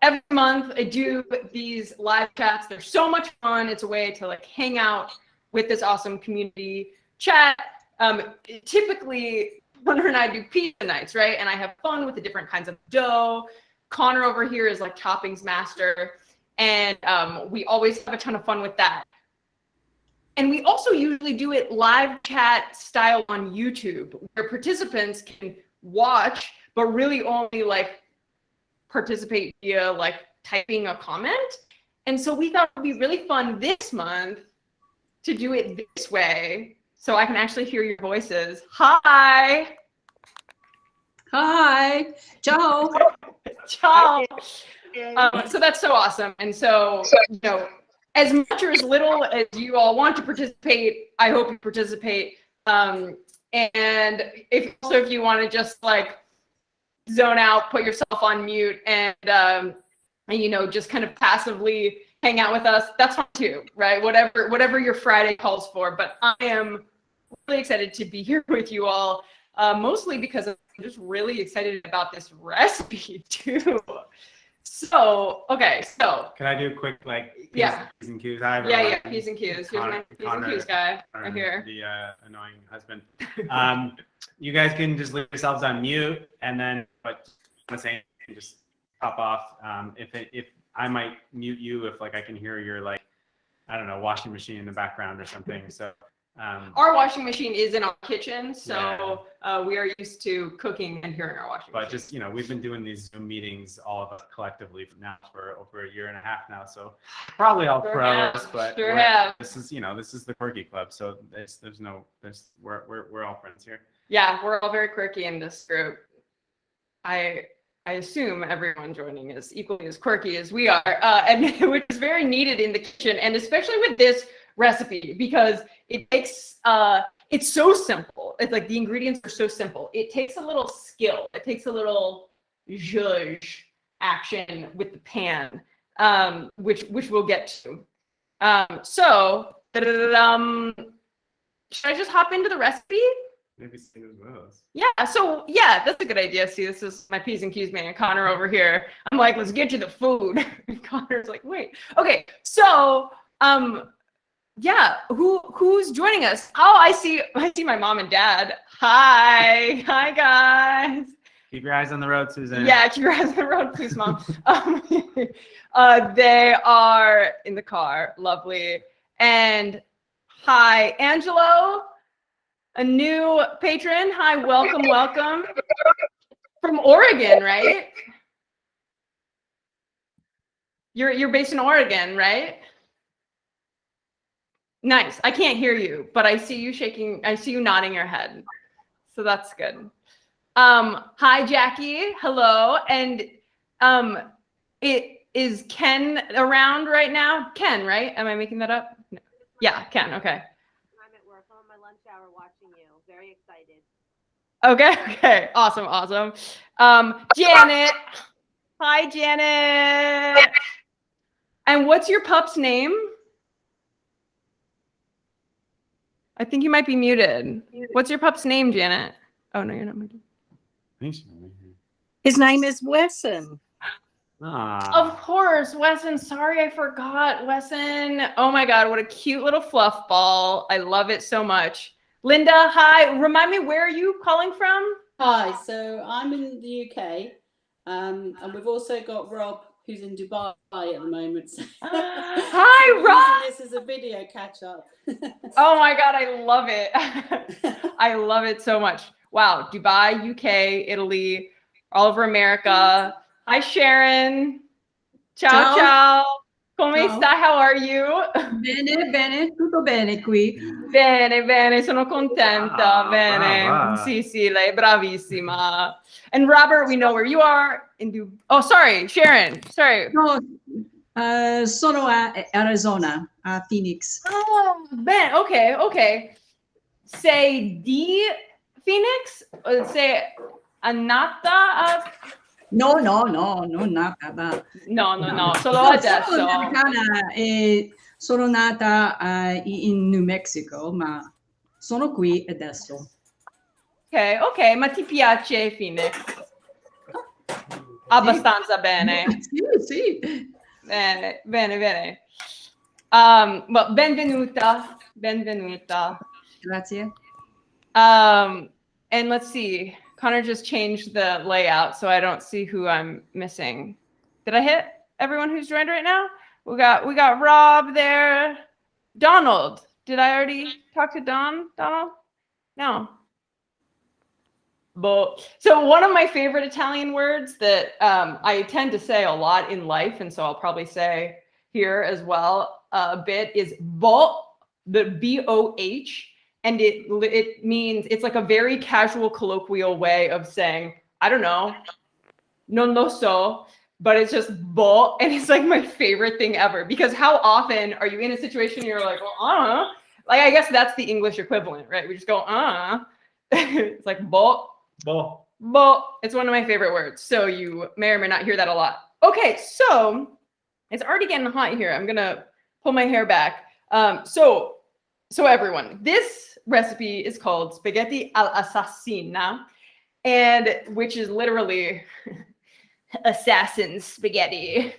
every month I do these live chats. They're so much fun. It's a way to like hang out with this awesome community chat. Typically, Connor and I do pizza nights, right? And I have fun with the different kinds of dough. Connor over here is like toppings master. And we always have a ton of fun with that. And we also usually do it live chat style on YouTube, where participants can watch, but really only like participate via like typing a comment. And so we thought it would be really fun this month to do it this way, so I can actually hear your voices. Hi. Hi. Ciao. Ciao. So that's so awesome. And so, you know, as much or as little as you all want to participate, I hope you participate. And if you want to just like zone out, put yourself on mute, and you know, just kind of passively hang out with us, that's fine too, right? Whatever your Friday calls for. But I am really excited to be here with you all, mostly because I'm just really excited about this recipe too. So, okay, so can I do a quick like P's and Q's? Hi, everyone. Yeah, P's and Q's. Here's my P's and Q's guy right here. The annoying husband. You guys can just leave yourselves on mute, and then what I'm saying, just pop off. If I might mute you if like I can hear your like, I don't know, washing machine in the background or something. So our washing machine is in our kitchen, so we are used to cooking and hearing our washing machine. But just, you know, we've been doing these Zoom meetings, all of us collectively now for over a year and a half now. So probably all pros, but this is, you know, this is the quirky club. So we're all friends here. Yeah, we're all very quirky in this group. I assume everyone joining is equally as quirky as we are, and which is very needed in the kitchen, and especially with this recipe, because it takes it's so simple. It's like the ingredients are so simple. It takes a little skill. It takes a little zhuzh action with the pan, which we'll get to. So should I just hop into the recipe? Maybe sing as well. Yeah, so yeah, that's a good idea. See, this is my P's and Q's man, Connor over here. I'm like, let's get to the food. And Connor's like, wait. Okay, so yeah, who's joining us? Oh, I see my mom and dad. Hi guys. Keep your eyes on the road, Susan. Yeah, keep your eyes on the road, please, Mom. They are in the car. Lovely. And hi, Angelo, a new patron. Hi, welcome. From Oregon, right? You're based in Oregon, right? Nice. I can't hear you, but I see you shaking. I see you nodding your head. So that's good. Hi, Jackie. Hello. And is Ken around right now? Ken, right? Am I making that up? No. Yeah, Ken. Okay. I'm at work. I'm on my lunch hour watching you. Very excited. Okay. Awesome. Janet. Hi, Janet. And what's your pup's name? I think you might be muted. What's your pup's name, Janet? Oh, no, you're not muted. His name is Wesson. Of course, Wesson. Sorry, I forgot. Wesson. Oh my God, what a cute little fluff ball. I love it so much. Linda, hi. Remind me, where are you calling from? Hi, so I'm in the UK, and we've also got Rob, who's in Dubai at the moment. Hi, Rob. This is a video catch up. Oh my God, I love it. I love it so much. Wow, Dubai, UK, Italy, all over America. Hi, Sharon. Ciao. Come sta? How are you? Bene, tutto bene qui. Bene, sono contenta. Bene. Sì, lei è bravissima. And Robert, we know where you are. Oh, sorry, Sharon. Sorry. No, sono a Arizona, a Phoenix. Oh, bene. Okay. Sei di Phoenix? Sei nata a... No, non nata. No, solo adesso. Sono americana e sono nata in New Mexico, ma sono qui adesso. Ok, ma ti piace Phoenix? Abbastanza bene. Sì, sì. Bene, bene, bene. Well, benvenuta, benvenuta. Grazie. And let's see. Connor just changed the layout, so I don't see who I'm missing. Did I hit everyone who's joined right now? We got Rob there. Donald. Did I already talk to Donald? No. But so one of my favorite Italian words that I tend to say a lot in life, and so I'll probably say here as well a bit, is boh, the B-O-H, and it means, it's like a very casual colloquial way of saying, I don't know, non lo so, but it's just boh, and it's like my favorite thing ever, because how often are you in a situation you're like, well, like, I guess that's the English equivalent, right? We just go, it's like boh. Bull. But it's one of my favorite words, so you may or may not hear that a lot. Okay, so it's already getting hot here. I'm gonna pull my hair back. So everyone, this recipe is called spaghetti all'assassina, and which is literally assassin spaghetti.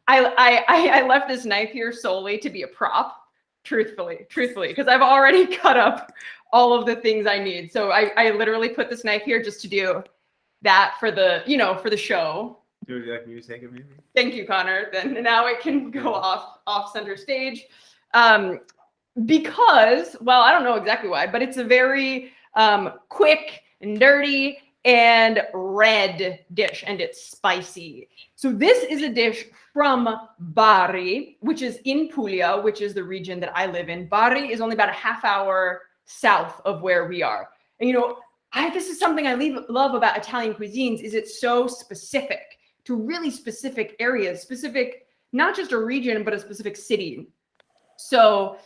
I left this knife here solely to be a prop, truthfully, because I've already cut up all of the things I need. So I literally put this knife here just to do that for the, for the show. Would you like me to take it maybe? Thank you, Connor. Then now it can go off center stage. Because, well, I don't know exactly why, but it's a very quick and dirty and red dish, and it's spicy. So this is a dish from Bari, which is in Puglia, which is the region that I live in. Bari is only about a half hour south of where we are. And this is something I love about Italian cuisines, is it's so specific to really specific areas, specific, not just a region, but a specific city. So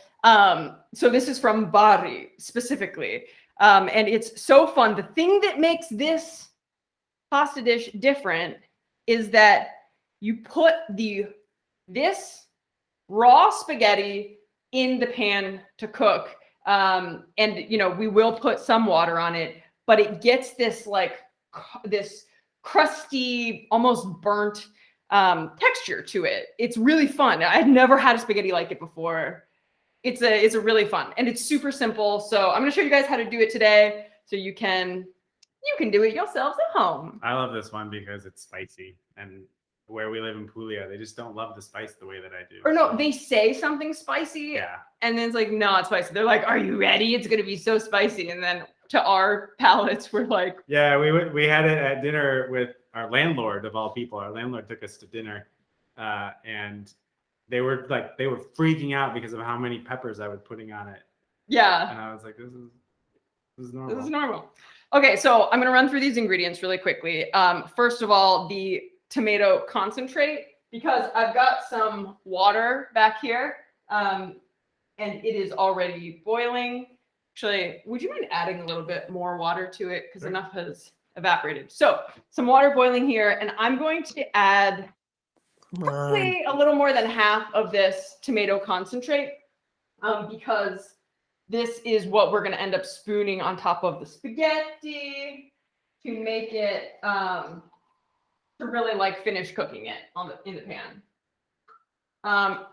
this is from Bari specifically. And it's so fun. The thing that makes this pasta dish different is that you put this raw spaghetti in the pan to cook. And we will put some water on it, but it gets this this crusty, almost burnt texture to it. It's really fun. I'd never had a spaghetti like it before. It's a really fun, and it's super simple. So I'm going to show you guys how to do it today, so you can do it yourselves at home. I love this one because it's spicy, and where we live in Puglia, they just don't love the spice the way that I do. Or no, they say something spicy, Yeah. and then it's like, no, it's spicy. They're like, are you ready? It's going to be so spicy. And then to our palates, we're like, yeah, we had it at dinner with our landlord of all people. Our landlord took us to dinner, and they were freaking out because of how many peppers I was putting on it. yeah. And I was like, this is normal. This is normal. Okay, so I'm going to run through these ingredients really quickly. First of all, the tomato concentrate, because I've got some water back here, and it is already boiling. Actually, would you mind adding a little bit more water to it, because enough has evaporated. So some water boiling here, and I'm going to add probably a little more than half of this tomato concentrate, because this is what we're going to end up spooning on top of the spaghetti to make it to really finish cooking it in the pan.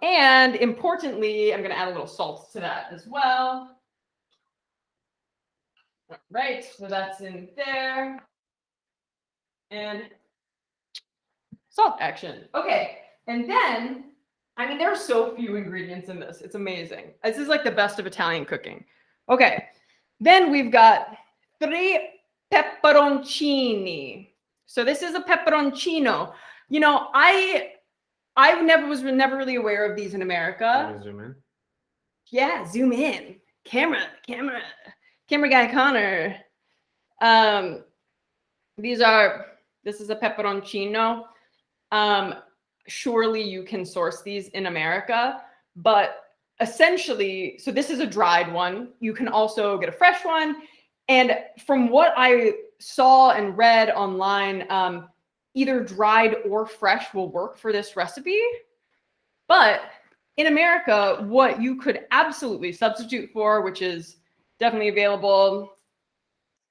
And importantly, I'm going to add a little salt to that as well. All right, so that's in there. And salt action. Okay, and then, there are so few ingredients in this. It's amazing. This is like the best of Italian cooking. Okay, then we've got 3 pepperoncini. So this is a pepperoncino. I was never really aware of these in America. Zoom in. Yeah, zoom in. Camera guy Connor. This is a pepperoncino. Surely you can source these in America, but essentially, so this is a dried one. You can also get a fresh one. And from what I saw and read online, either dried or fresh will work for this recipe. But in America, what you could absolutely substitute for, which is definitely available,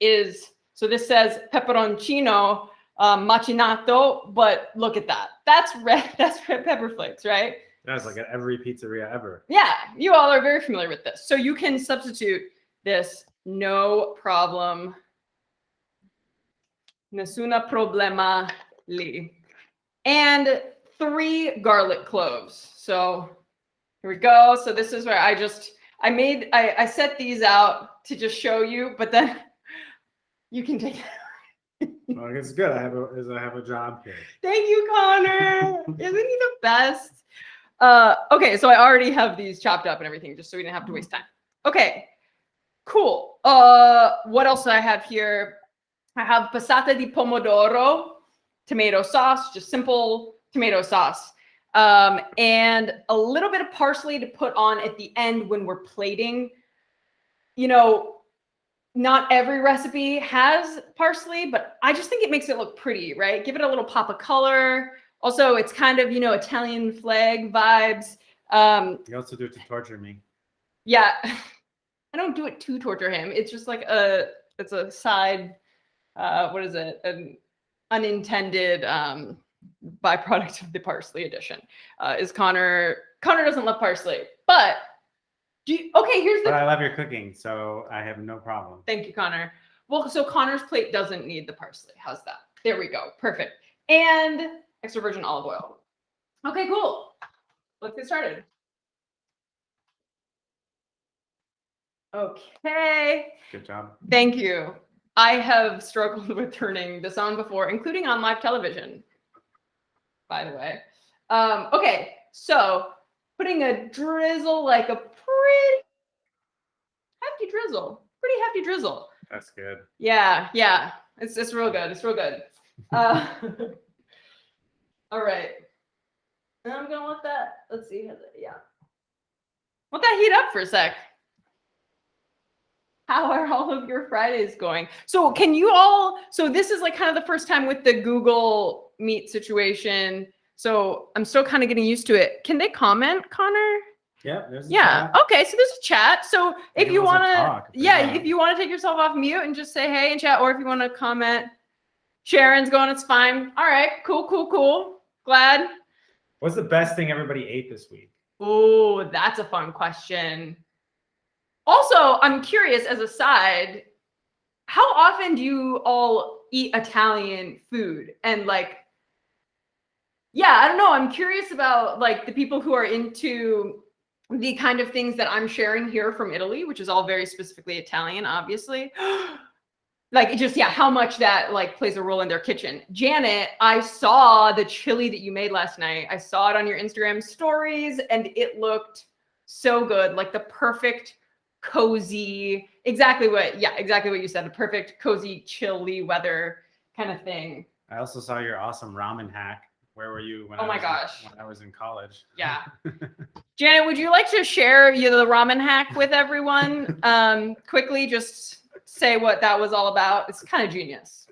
is, so this says pepperoncino, macinato, but look at that. That's red pepper flakes, right? That's like at every pizzeria ever. Yeah, you all are very familiar with this. So you can substitute this, no problem. Nessuna problema li. And 3 garlic cloves. So here we go. So this is where I set these out to just show you, but then you can take it. Well, it's good. I have a job here. Thank you, Connor. Isn't he the best? Okay, so I already have these chopped up and everything, just so we didn't have to waste time. Okay, cool. What else do I have here? I have passata di pomodoro, tomato sauce, just simple tomato sauce. And a little bit of parsley to put on at the end when we're plating. You know, not every recipe has parsley, but I just think it makes it look pretty, right? Give it a little pop of color. Also, it's kind of, Italian flag vibes. You also do it to torture me. Yeah, I don't do it to torture him. It's just like it's a side, what is it? An unintended byproduct of the parsley addition. Is Connor doesn't love parsley, but here's the. But I love your cooking, so I have no problem. Thank you, Connor. Well, so Connor's plate doesn't need the parsley. How's that? There we go. Perfect. And extra virgin olive oil. Okay, cool. Let's get started. Okay. Good job. Thank you. I have struggled with turning this on before, including on live television, by the way. Okay, so putting a drizzle, like a pretty hefty drizzle. Pretty hefty drizzle. That's good. Yeah. It's real good. It's real good. All right. And I'm gonna let that, let's see. Let that heat up for a sec. How are all of your Fridays going? So so this is like kind of the first time with the Google Meet situation. So I'm still kind of getting used to it. Can they comment, Connor? Yeah, there's a Yeah. chat. Okay, so there's a chat. So if you want to, if if you want to take yourself off mute and just say hey in chat, or if you want to comment, Sharon's going, it's fine. All right, cool. Glad. What's the best thing everybody ate this week? Oh, that's a fun question. Also, I'm curious as a side, how often do you all eat Italian food? And I don't know. I'm curious about the people who are into the kind of things that I'm sharing here from Italy, which is all very specifically Italian, obviously. How much that plays a role in their kitchen. Janet, I saw the chili that you made last night. I saw it on your Instagram stories and it looked so good. Like the perfect cozy, exactly what you said, the perfect cozy chilly weather kind of thing. I also saw your awesome ramen hack. Where were you when when I was in college? Yeah. Janet, would you like to share the ramen hack with everyone? Quickly, just say what that was all about. It's kind of genius.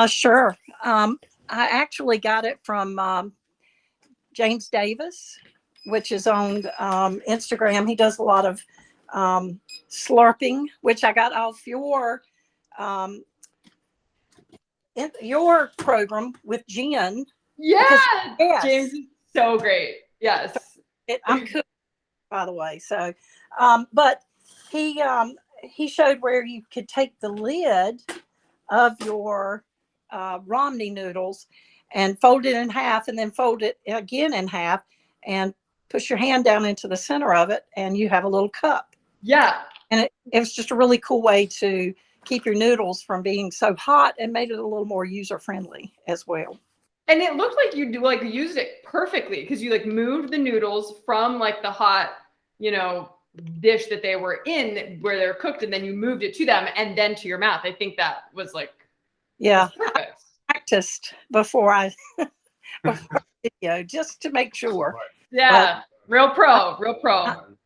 Sure. I actually got it from James Davis, which is on Instagram. He does a lot of slurping, which I got off your program with Jen. Yeah, Yes. James is so great. Yes. I'm cooking, by the way. So, but he showed where you could take the lid of your Romney noodles and fold it in half and then fold it again in half and push your hand down into the center of it and you have a little cup. Yeah. And it was just a really cool way to keep your noodles from being so hot and made it a little more user friendly as well. And it looked like you used it perfectly because you moved the noodles from the hot, dish that they were in where they're cooked, and then you moved it to them and then to your mouth. I think that was yeah, perfect. I practiced before video just to make sure. Yeah, real pro.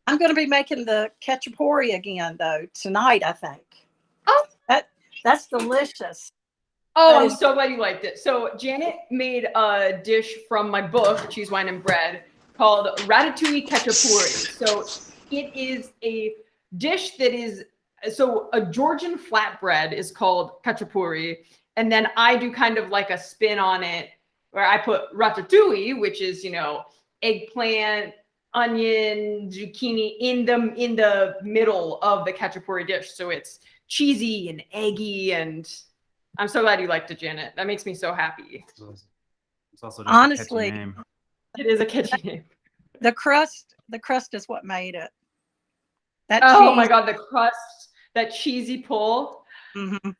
I'm going to be making the cacciapori again though tonight, I think. Oh, that's delicious. Oh, I'm so glad you liked it. So Janet made a dish from my book, Cheese, Wine, and Bread, called Ratatouille Cacciapuri. So it is a dish that is, so a Georgian flatbread is called khachapuri. And then I do kind of like a spin on it where I put ratatouille, which is, eggplant, onion, zucchini in the middle of the khachapuri dish. So it's cheesy and eggy, and I'm so glad you liked it, Janet. That makes me so happy. It's also just Honestly, a catchy name. It is a catchy name. the crust is what made it. That Oh my cheese- God, the crust, that cheesy pull. Mhm.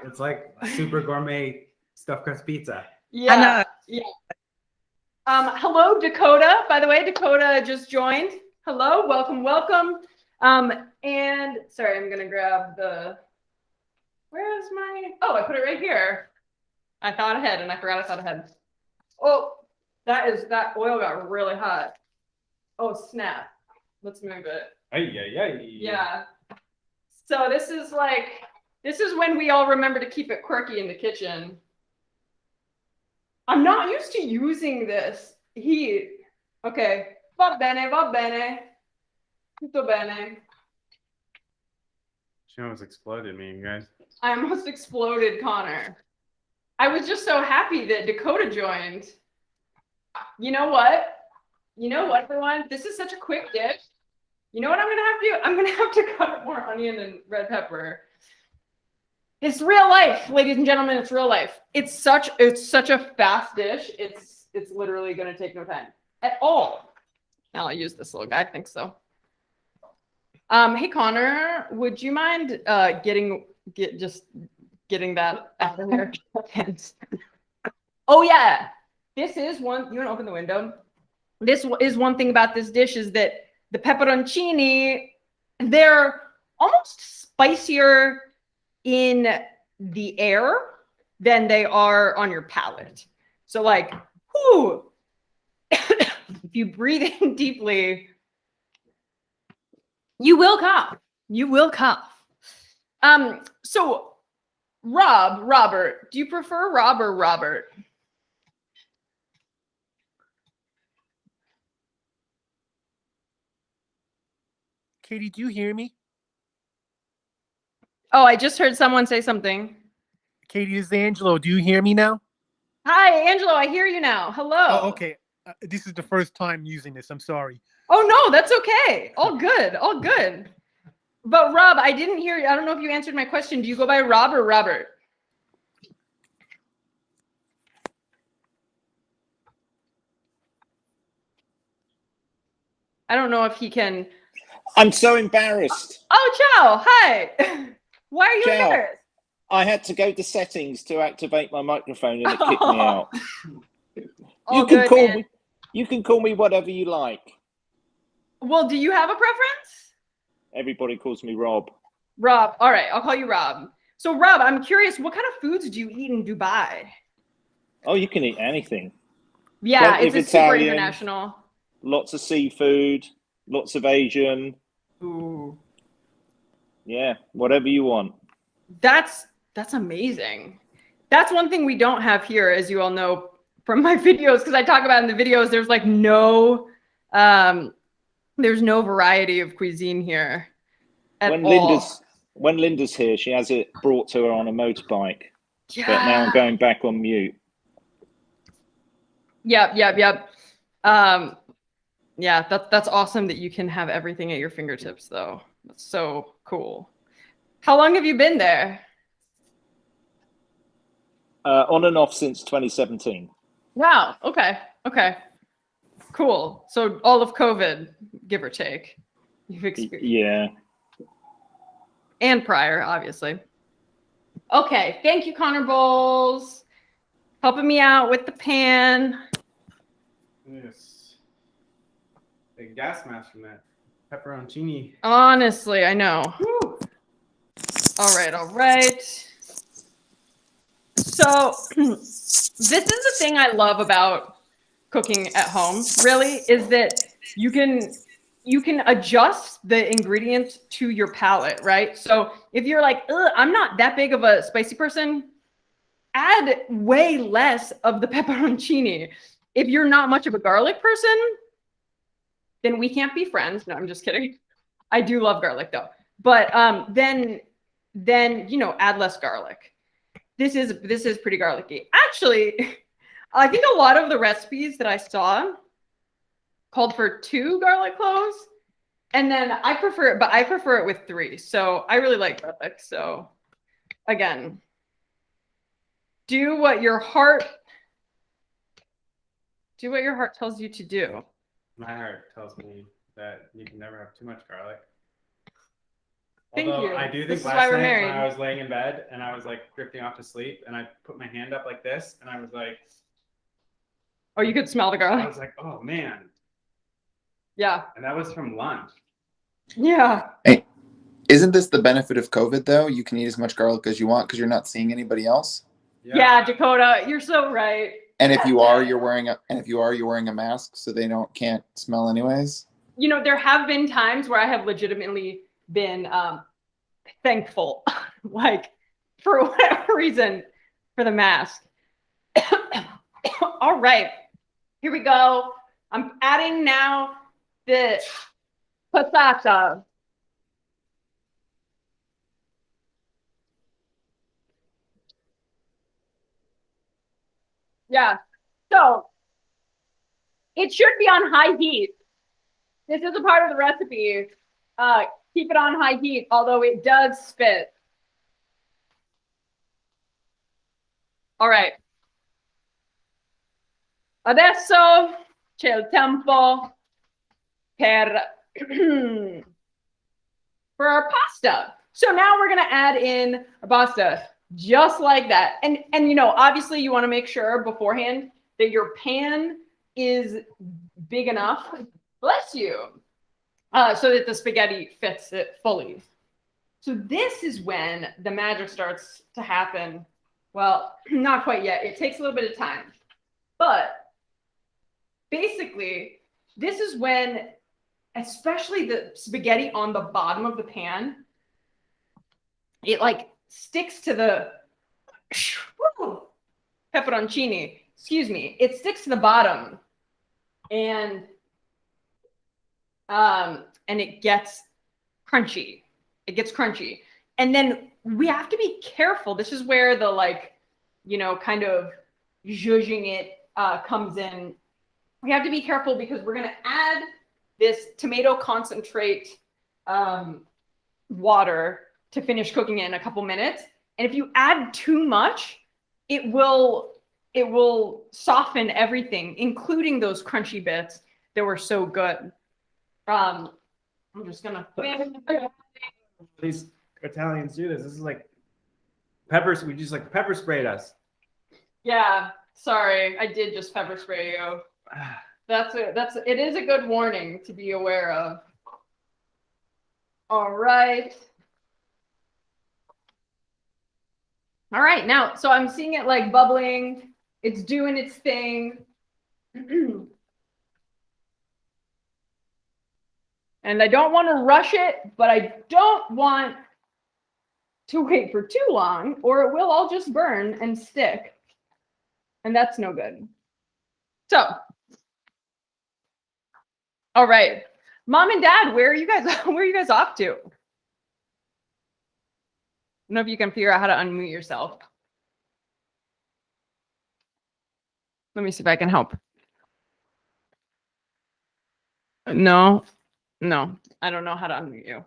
It's like super gourmet stuffed crust pizza. Yeah. I know. Yeah. Hello, Dakota. By the way, Dakota just joined. Hello, welcome, welcome. And sorry, I'm gonna grab where's my, oh, I put it right here. I thought ahead and I forgot I thought ahead. Oh, that oil got really hot. Oh, snap. Let's move it. Yeah. So this is when we all remember to keep it quirky in the kitchen. I'm not used to using this heat. Okay. Va bene. Tutto bene. She almost exploded me, you guys. I almost exploded, Connor. I was just so happy that Dakota joined. You know what? Everyone? This is such a quick dish. You know what I'm gonna have to do? I'm gonna have to cut more onion and red pepper. It's real life, ladies and gentlemen. It's real life. It's such a fast dish. It's literally gonna take no time at all. Now I'll use this little guy. I think so. Hey Connor, would you mind getting that out of there? Oh yeah, this is one. You wanna open the window? This is one thing about this dish is that the pepperoncini, they're almost spicier in the air than they are on your palate. So like, whoo, if you breathe in deeply, you will cough. You will cough. So Robert, do you prefer Rob or Robert? Katie, do you hear me? Oh, I just heard someone say something. Katie, this is Angelo. Do you hear me now? Hi, Angelo. I hear you now. Hello. Oh, okay. This is the first time using this. I'm sorry. Oh, no, that's okay. All good. All good. But Rob, I didn't hear you. I don't know if you answered my question. Do you go by Rob or Robert? I don't know if he can. I'm so embarrassed. Oh, ciao. Hi. Why are you Ciao. embarrassed? I had to go to settings to activate my microphone and it kicked me out. All good, man. You can call me whatever you like. Well, do you have a preference? Everybody calls me Rob. Rob. All right, I'll call you Rob. So Rob, I'm curious, what kind of foods do you eat in Dubai? Oh, you can eat anything. Yeah, Plenty it's of a super Italian. international. Lots of seafood, lots of Asian. Ooh. Yeah, whatever you want. That's amazing. That's one thing we don't have here, as you all know from my videos, because I talk about in the videos, there's like there's no variety of cuisine here at all. When Linda's here, she has it brought to her on a motorbike. Yeah. But now I'm going back on mute. Yep. Yeah, that's awesome that you can have everything at your fingertips, though. That's so cool. How long have you been there? On and off since 2017. Wow. Okay. Cool. So all of COVID, give or take, you've experienced. Yeah. And prior, obviously. Okay. Thank you, Connor Bowles, helping me out with the pan. Yes. Big gas mask from that pepperoncini. Honestly, I know. Whew. All right. So this is the thing I love about cooking at home, really, is that you can adjust the ingredients to your palate, right? So if you're like, I'm not that big of a spicy person, add way less of the pepperoncini. If you're not much of a garlic person, then we can't be friends. No, I'm just kidding. I do love garlic though. But then add less garlic. This is pretty garlicky. Actually, I think a lot of the recipes that I saw called for 2 garlic cloves, and then I prefer it with 3. So I really like garlic. So again, do what your heart tells you to do. My heart tells me that you can never have too much garlic. Thank Although you. I do This think is why last we're night married. when I was laying in bed and I was like drifting off to sleep and I put my hand up like this and I was like, Oh, you could smell the I garlic. was like, oh man. Yeah. And that was from lunch. Yeah. Hey, isn't this the benefit of COVID though? You can eat as much garlic as you want because you're not seeing anybody else. Yeah, Dakota, you're so right. And if you are, you're wearing a mask so they can't smell anyways. There have been times where I have legitimately been thankful, like for whatever reason, for the mask. All right, here we go. I'm adding now the passata. Yeah, so it should be on high heat. This is a part of the recipe. Keep it on high heat, although it does spit. All right. Adesso c'è il tempo for our pasta. So now we're gonna add in our pasta just like that. And obviously you want to make sure beforehand that your pan is big enough, bless you, so that the spaghetti fits it fully. So this is when the magic starts to happen. Well, not quite yet. It takes a little bit of time. But basically, this is when, especially the spaghetti on the bottom of the pan, it like sticks to the pepperoncini. Excuse me. It sticks to the bottom, and it gets crunchy. It gets crunchy, and then we have to be careful. This is where the kind of zhuzhing it comes in. We have to be careful because we're gonna add this tomato concentrate water to finish cooking it in a couple minutes. And if you add too much, it will soften everything, including those crunchy bits that were so good. I'm just gonna These Italians do this. This is like peppers. We just like pepper sprayed us. Yeah, sorry, I did just pepper spray you. It is a good warning to be aware of. All right. All right, now, so I'm seeing it like bubbling. It's doing its thing. And I don't want to rush it, but I don't want to wait for too long, or it will all just burn and stick. And that's no good. So, all right. Mom and Dad, where are you guys off to? I don't know if you can figure out how to unmute yourself. Let me see if I can help. No, I don't know how to unmute you.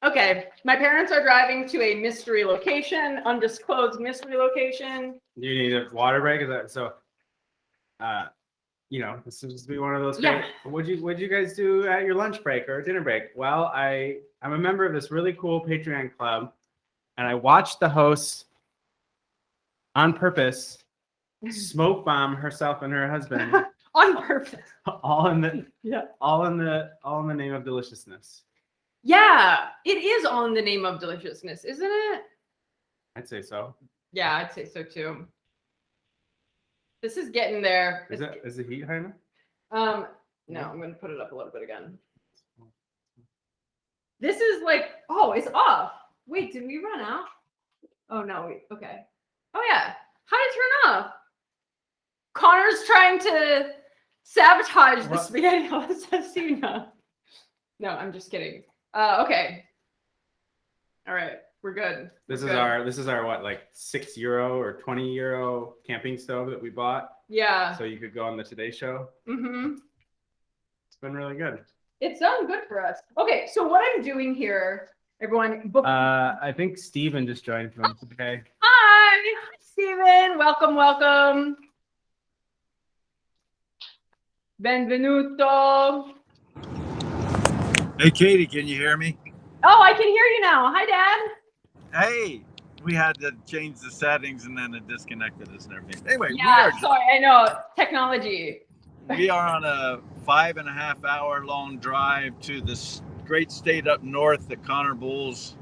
Okay, my parents are driving to a mystery location, undisclosed mystery location. Do you need a water break? Is that so? This is just be one of those. Yeah. What'd you guys do at your lunch break or dinner break? Well, I'm a member of this really cool Patreon club, and I watched the host on purpose smoke bomb herself and her husband On purpose. all in the name of deliciousness. Yeah, it is all in the name of deliciousness, isn't it? I'd say so. Yeah, I'd say so too. This is getting there. Is the heat high enough? No, I'm gonna put it up a little bit again. This is like, oh, it's off. Wait, did we run out? Oh no, okay. Oh yeah. How to turn off? Connor's trying to sabotage the What? spaghetti assassina. No, I'm just kidding. Okay. All right, we're good. This We're is good. our what, like €6 or €20 camping stove that we bought, Yeah. so you could go on the Today Show. Mm-hmm. It's been really good. It's done good for us. Okay, so what I'm doing here, everyone. I think Steven just joined from today. Hi, Steven. Welcome, welcome. Benvenuto. Hey, Katie, can you hear me? Oh, I can hear you now. Hi, Dad. Hey, we had to change the settings and then it disconnected us and everything. Anyway, Yeah, sorry, I know. Technology. we are on a 5.5 hour long drive to this great state up north that Connor Bowles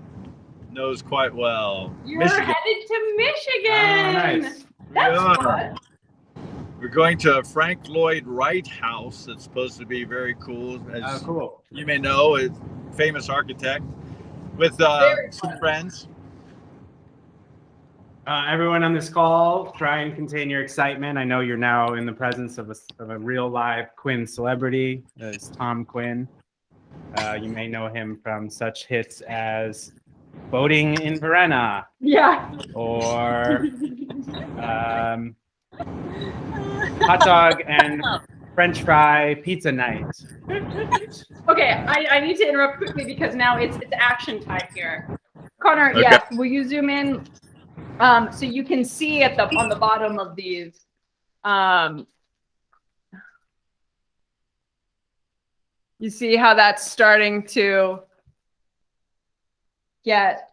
knows quite well. You're Michigan. headed to Michigan. Oh, nice. That's We are. fun. We're going to a Frank Lloyd Wright house that's supposed to be very cool. Oh, As cool. you may know, a famous architect with Very some fun. friends. Everyone on this call, try and contain your excitement. I know you're now in the presence of a real live Quinn celebrity. It's Tom Quinn. You may know him from such hits as Boating in Verena Yeah. or Hot Dog and French Fry Pizza Night. Okay, I need to interrupt quickly because now it's action time here. Connor, Okay. yes, will you zoom in? So you can see at on the bottom of these. You see how that's starting to get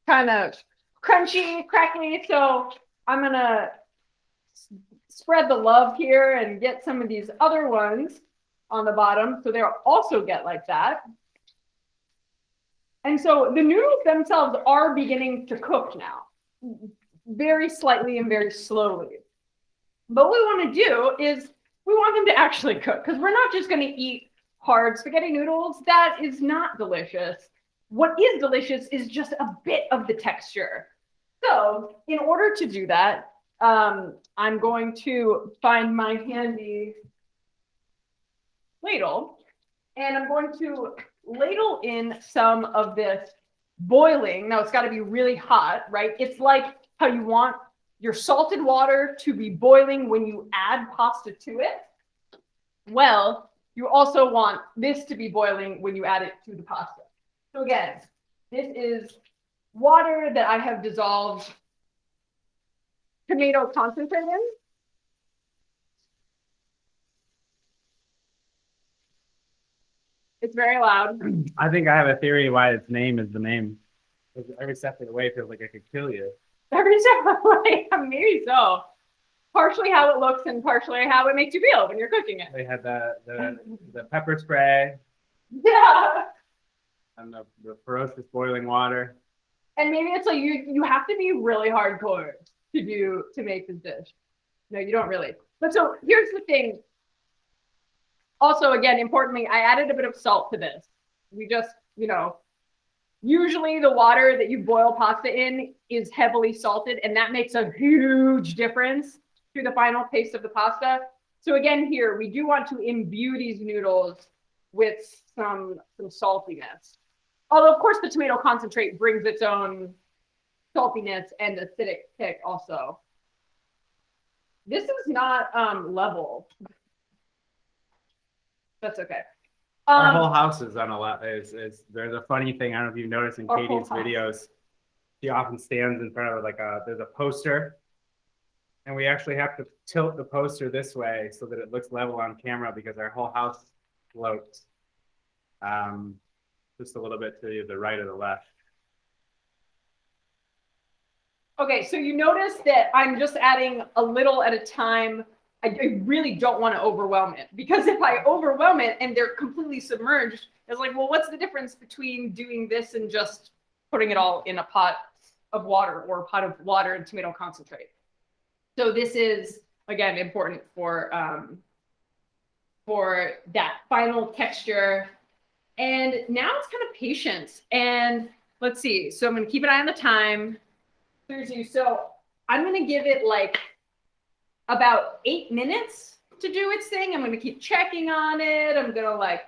kind of crunchy, crackly. So I'm gonna spread the love here and get some of these other ones on the bottom so they'll also get like that. And so the noodles themselves are beginning to cook now, very slightly and very slowly. But what we want to do is we want them to actually cook, because we're not just going to eat hard spaghetti noodles. That is not delicious. What is delicious is just a bit of the texture. So in order to do that, I'm going to find my handy ladle, and I'm going to ladle in some of this boiling. Now it's got to be really hot, right? It's like how you want your salted water to be boiling when you add pasta to it. Well, you also want this to be boiling when you add it to the pasta. So again, this is water that I have dissolved tomato concentrate in. It's very loud. I think I have a theory why its name is the name. Every step of the way feels like I could kill you. Every step of the way, maybe so. Partially how it looks and partially how it makes you feel when you're cooking it. They had the pepper spray Yeah. and the ferocious boiling water. And maybe it's like you have to be really hardcore to make this dish. No, you don't really. But so here's the thing. Also, again, importantly, I added a bit of salt to this. We just, usually the water that you boil pasta in is heavily salted, and that makes a huge difference to the final taste of the pasta. So again, here, we do want to imbue these noodles with some saltiness. Although, of course, the tomato concentrate brings its own saltiness and acidic kick also. This is not level. That's okay. Our whole house is on a lot. There's a funny thing. I don't know if you've noticed in Our Katie's whole house. videos. She often stands in front of there's a poster, and we actually have to tilt the poster this way so that it looks level on camera because our whole house floats just a little bit to the right or the left. Okay, so you notice that I'm just adding a little at a time. I really don't want to overwhelm it, because if I overwhelm it and they're completely submerged, it's like, well, what's the difference between doing this and just putting it all in a pot of water or a pot of water and tomato concentrate? So this is, again, important for that final texture. And now it's kind of patience. And let's see. So I'm going to keep an eye on the time. So I'm going to give it like about 8 minutes to do its thing. I'm going to keep checking on it. I'm going to like,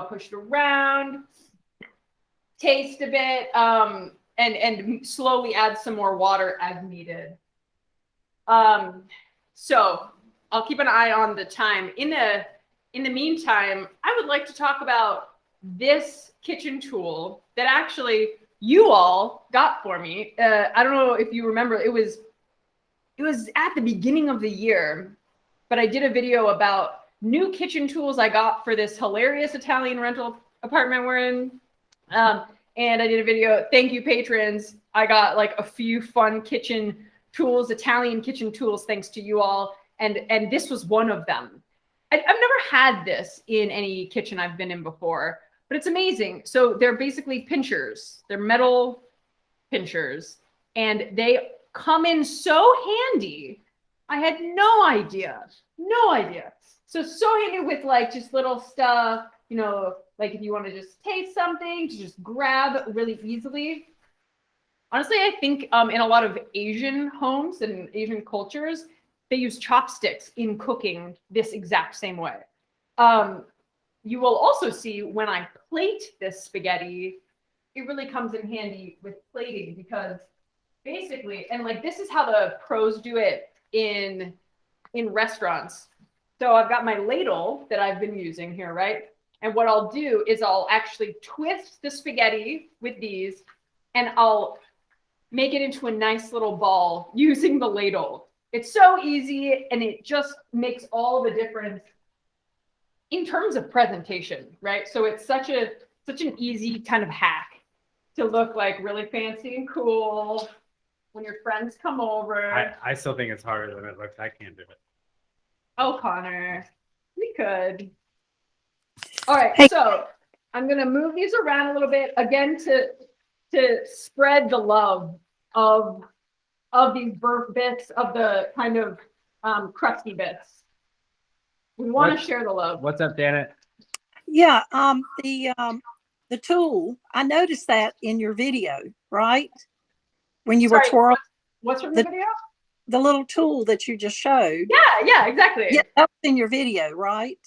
push it around, taste a bit, and slowly add some more water as needed. So I'll keep an eye on the time. In the meantime, I would like to talk about this kitchen tool that actually you all got for me. I don't know if you remember, it was at the beginning of the year, but I did a video about new kitchen tools I got for this hilarious Italian rental apartment we're in. And I did a video, thank you patrons. I got like a few fun kitchen tools, Italian kitchen tools, thanks to you all. And this was one of them. I've never had this in any kitchen I've been in before, but it's amazing. So they're basically pinchers. They're metal pinchers, and they come in so handy. I had no idea. So handy with like just little stuff, like if you want to just taste something, to just grab really easily. Honestly, I think in a lot of Asian homes and Asian cultures, they use chopsticks in cooking this exact same way. You will also see when I plate this spaghetti, it really comes in handy with plating, because basically, and like this is how the pros do it in restaurants. So I've got my ladle that I've been using here, right? And what I'll do is I'll actually twist the spaghetti with these, and I'll make it into a nice little ball using the ladle. It's so easy, and it just makes all the difference in terms of presentation, right? So it's such an easy kind of hack to look like really fancy and cool when your friends come over. I still think it's harder than it looks. I can't do it. Oh, Connor, we could. All right, Hey. so I'm gonna move these around a little bit again to spread the love of these burnt bits, of the kind of crusty bits. We want to share the love. What's up, Janet? Yeah, the tool, I noticed that in your video, right? When you were Sorry, twirling what's from the video? the little tool that you just showed. Yeah, exactly. Yeah, that was in your video, right?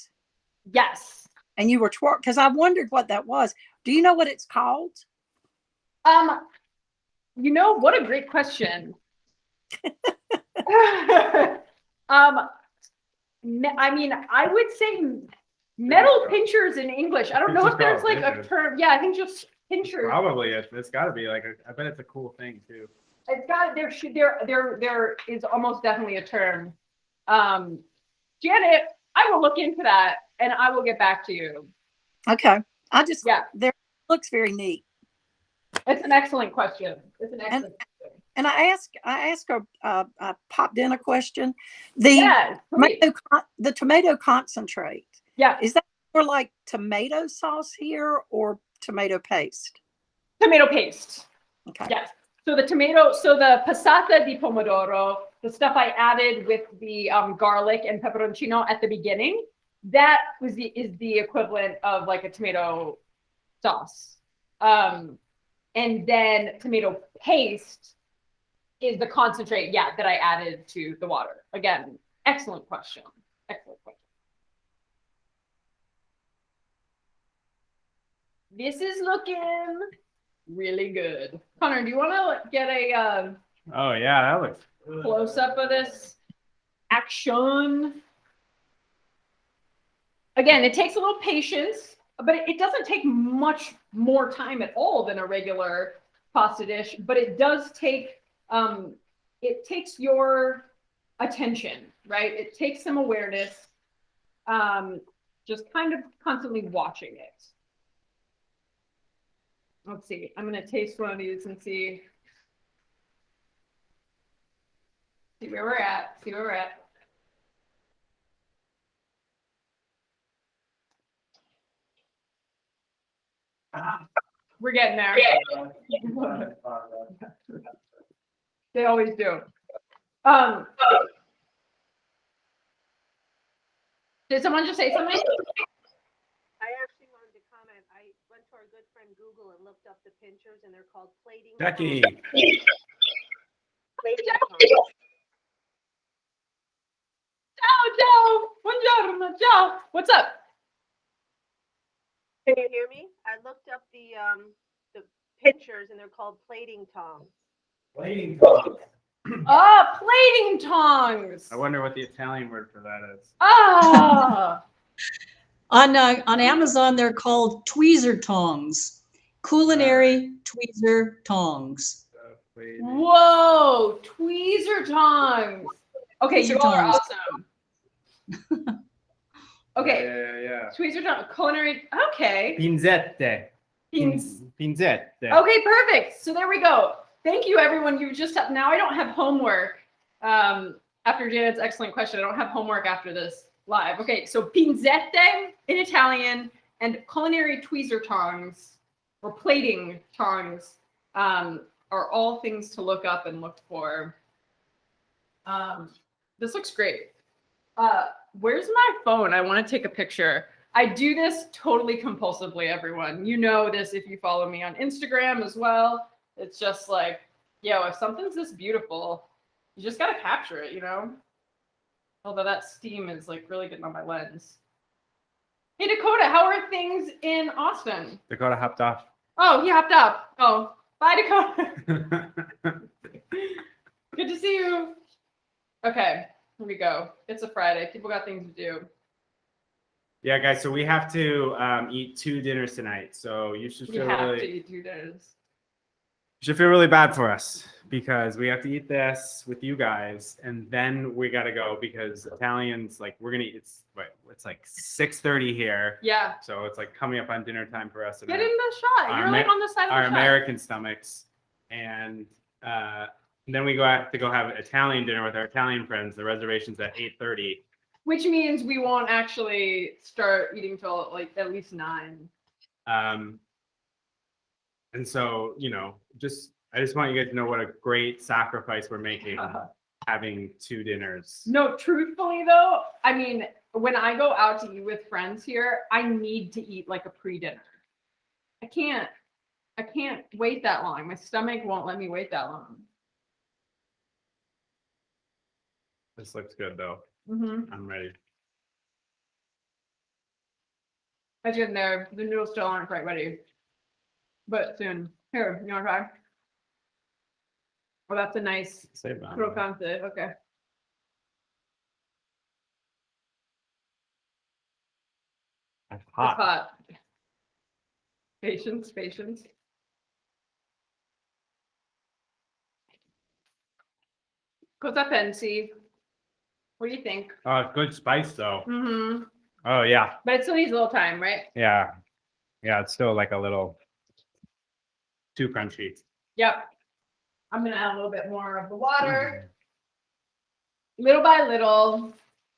Yes. And you were twirling, because I wondered what that was. Do you know what it's called? What a great question. I mean, I would say metal pinchers in English. I don't know if there's like a term. Yeah, I think just pinchers. Probably it's got to be like I bet it's a cool thing too. It's got there is almost definitely a term. Janet, I will look into that and I will get back to you. Okay. There looks very neat. It's an excellent question. And I asked I popped in a question. Yeah, The tomato concentrate. Yeah. Is that more like tomato sauce here or tomato paste? Tomato paste. Okay. Yes. So the passata di pomodoro, the stuff I added with the garlic and pepperoncino at the beginning, that is the equivalent of like a tomato sauce. And then tomato paste is the concentrate, that I added to the water. Again, excellent question. This is looking really good. Connor, do you want to get a Oh yeah, that looks close up of this action? Again, it takes a little patience, but it doesn't take much more time at all than a regular pasta dish, but it does take it takes your attention, right? It takes some awareness, just kind of constantly watching it. Let's see. I'm going to taste one of these and see where we're at. We're getting there. They always do. Did someone just say something? I actually wanted to comment. I went to our good friend Google and looked up the pinchers, and they're called plating. Becky. Ciao, buongiorno, ciao. What's up? Can you hear me? I looked up the pictures and they're called plating tongs. Plating tongs. Ah, plating tongs. I wonder what the Italian word for that is. Ah. On Amazon, they're called tweezer tongs. Culinary tweezer tongs. Plating. Whoa, tweezer tongs. Okay, Tweezer you all are tongs. awesome. Okay, Yeah. tweezer tongs, culinary. Okay. Pinzette. Pinzette. Okay, perfect. So there we go. Thank you, everyone. You just have, now I don't have homework. After Janet's excellent question, I don't have homework after this live. Okay, so pinzette in Italian and culinary tweezer tongs or plating tongs are all things to look up and look for. This looks great. Where's my phone? I want to take a picture. I do this totally compulsively, everyone. You know this if you follow me on Instagram as well. It's just like, yo, if something's this beautiful, you just gotta capture it, you know? Although that steam is like really getting on my lens. Hey Dakota, how are things in Austin? Dakota hopped off. Oh, he hopped up. Oh, bye Dakota. Good to see you. Okay, here we go. It's a Friday. People got things to do. Yeah, guys. So we have to eat 2 dinners tonight. So you should We feel have really. to eat 2 dinners. You should feel really bad for us because we have to eat this with you guys, and then we gotta go because Italians like it's like 6:30 here. Yeah. So it's like coming up on dinner time for us. And Get in the shot. our You're like on the side of our the shot. American stomachs, and then we go out to go have Italian dinner with our Italian friends. The reservation's at 8:30. Which means we won't actually start eating till like at least 9. And so, I just want you guys to know what a great sacrifice we're making having 2 dinners. No, truthfully though, I mean, when I go out to eat with friends here, I need to eat like a pre-dinner. I can't wait that long. My stomach won't let me wait that long. This looks good though. Mm-hmm. I'm ready. I get in there. The noodles still aren't quite ready, but soon. Here, you want to try? Oh, that's a nice Save that. crocante. Okay. That's It's hot. hot. Patience. Cosa pensi? What do you think? Oh, it's good spice though. Mm-hmm. Oh yeah. But it still needs a little time, right? Yeah. Yeah, it's still like a little too crunchy. Yep. I'm gonna add a little bit more of the water, little by little,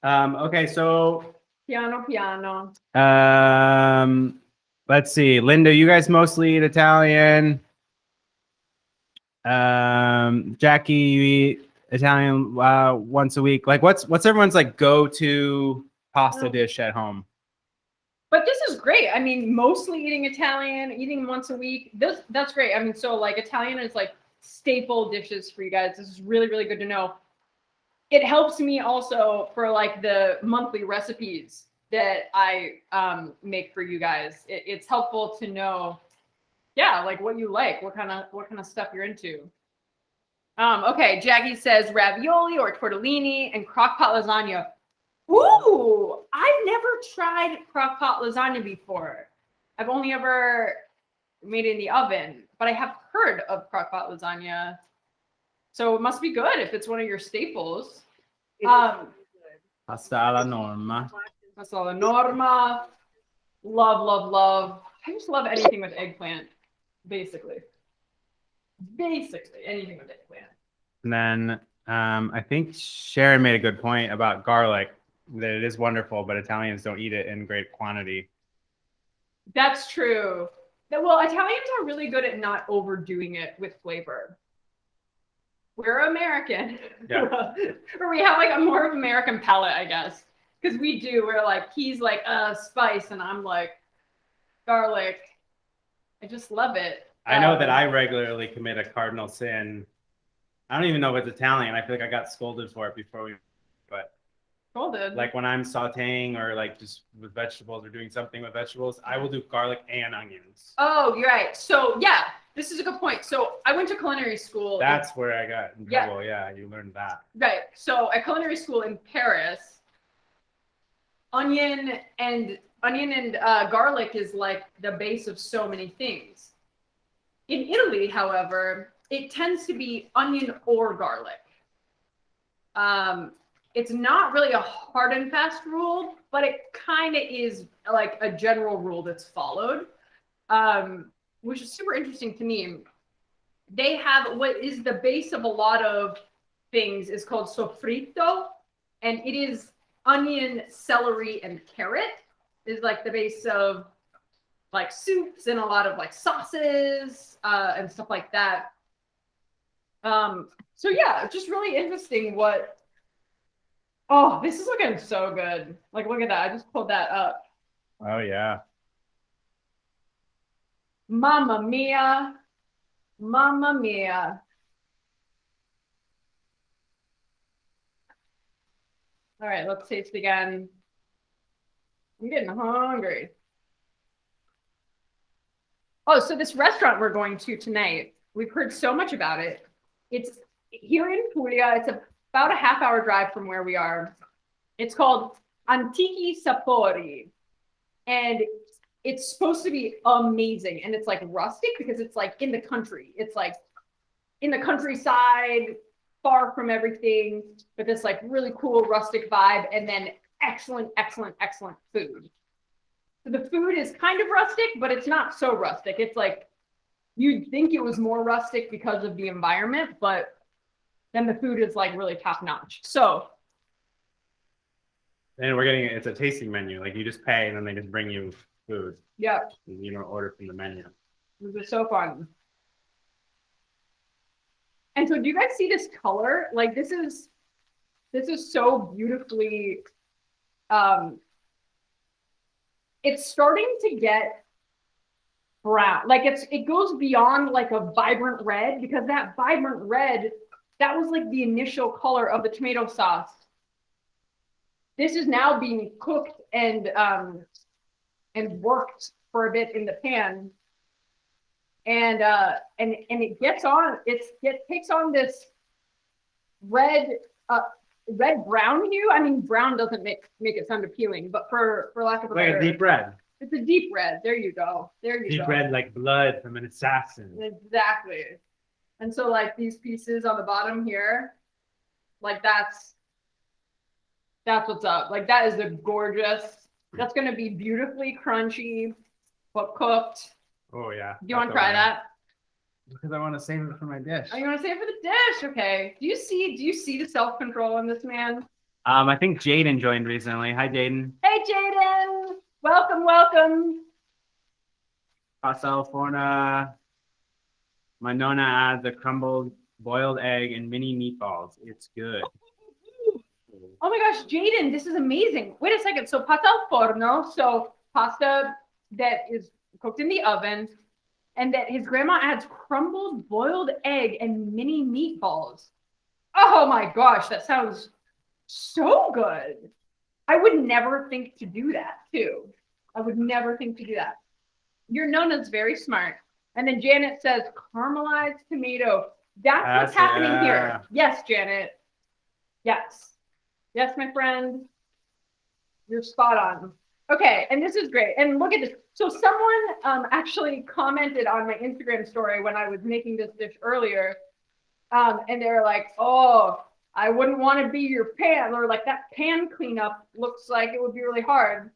Okay, so piano piano. let's see. Linda, you guys mostly eat Italian. Jackie, you eat Italian once a week. Like what's everyone's like go-to pasta dish at home? But this is great. I mean, mostly eating Italian, eating once a week. That's great. I mean, so like Italian is like staple dishes for you guys. This is really, really good to know. It helps me also for like the monthly recipes that I make for you guys. It's helpful to know, yeah, like what you like, what kind of stuff you're into. Okay, Jackie says ravioli or tortellini and crock-pot lasagna. Ooh, I've never tried crock-pot lasagna before. I've only ever made it in the oven, but I have heard of crock-pot lasagna. So it must be good if it's one of your staples. Pasta alla norma. Pasta alla norma. Love. I just love anything with eggplant, basically. Basically, anything with eggplant. And then I think Sharon made a good point about garlic, that it is wonderful, but Italians don't eat it in great quantity. That's true. Well, Italians are really good at not overdoing it with flavor. We're American. Yeah. Or we have like a more of American palate, I guess. Because we do. We're like, he's like spice, and I'm like garlic. I just love it. I know that I regularly commit a cardinal sin I don't even know if it's Italian. I feel like I got scolded for it before we, but Scolded. like when I'm sauteing or like just with vegetables or doing something with vegetables, I will do garlic and onions. Oh, you're right. So yeah, this is a good point. So I went to culinary school. That's where I got in Yeah. trouble. Yeah, you learned that. Right. So at culinary school in Paris, onion and garlic is like the base of so many things. In Italy, however, it tends to be onion or garlic. It's not really a hard and fast rule, but it kind of is like a general rule that's followed, which is super interesting to me. They have what is the base of a lot of things is called sofrito, and it is onion, celery, and carrot is like the base of like soups and a lot of like sauces and stuff like that. So yeah, just really interesting what. Oh, this is looking so good. Like, look at that. I just pulled that up. Oh yeah. Mamma mia. Mamma mia. All right, let's taste again. I'm getting hungry. Oh, so this restaurant we're going to tonight, we've heard so much about it. It's here in Puglia. It's about a half-hour drive from where we are. It's called Antichi Sapori. And it's supposed to be amazing. And it's like rustic because it's like in the country. It's like in the countryside, far from everything, but this like really cool rustic vibe, and then excellent, excellent, excellent food. So the food is kind of rustic, but it's not so rustic. It's like you'd think it was more rustic because of the environment, but then the food is like really top notch. So And we're getting it's a tasting menu. Like you just pay and then they just bring you food. yeah, You don't order from the menu. this was so fun. And so do you guys see this color? Like this is so beautifully it's starting to get brown. Like it goes beyond like a vibrant red, because that vibrant red, that was like the initial color of the tomato sauce. This is now being cooked and worked for a bit in the pan. And it gets on, it takes on this red brown hue. I mean, brown doesn't make it sound appealing, but for lack of a better, Like a deep red. it's a deep red. There you go. There you go. Deep red like blood from an assassin. Exactly. And so like these pieces on the bottom here, like that's what's up. Like that is a gorgeous, that's gonna be beautifully crunchy, but cooked. Oh yeah. Do you want to try that? Because I want to save it for my dish. Oh, you want to save it for the dish? Okay. Do you see the self-control in this man? I think Jaden joined recently. Hi Jaden. Hey Jaden! Welcome, welcome. Pastel Forna. My nonna adds a crumbled boiled egg and mini meatballs. It's good. Oh my gosh, Jaden, this is amazing. Wait a second. So pasta al forno, so pasta that is cooked in the oven, and that his grandma adds crumbled boiled egg and mini meatballs. Oh my gosh, that sounds so good. I would never think to do that too. I would never think to do that. Your Nona's very smart. And then Janet says caramelized tomato. That's what's happening here. Yes, Janet. Yes. Yes, my friend. You're spot on. Okay, and this is great. And look at this. So someone actually commented on my Instagram story when I was making this dish earlier. And they were like, oh, I wouldn't want to be your pan, or like that pan cleanup looks like it would be really hard.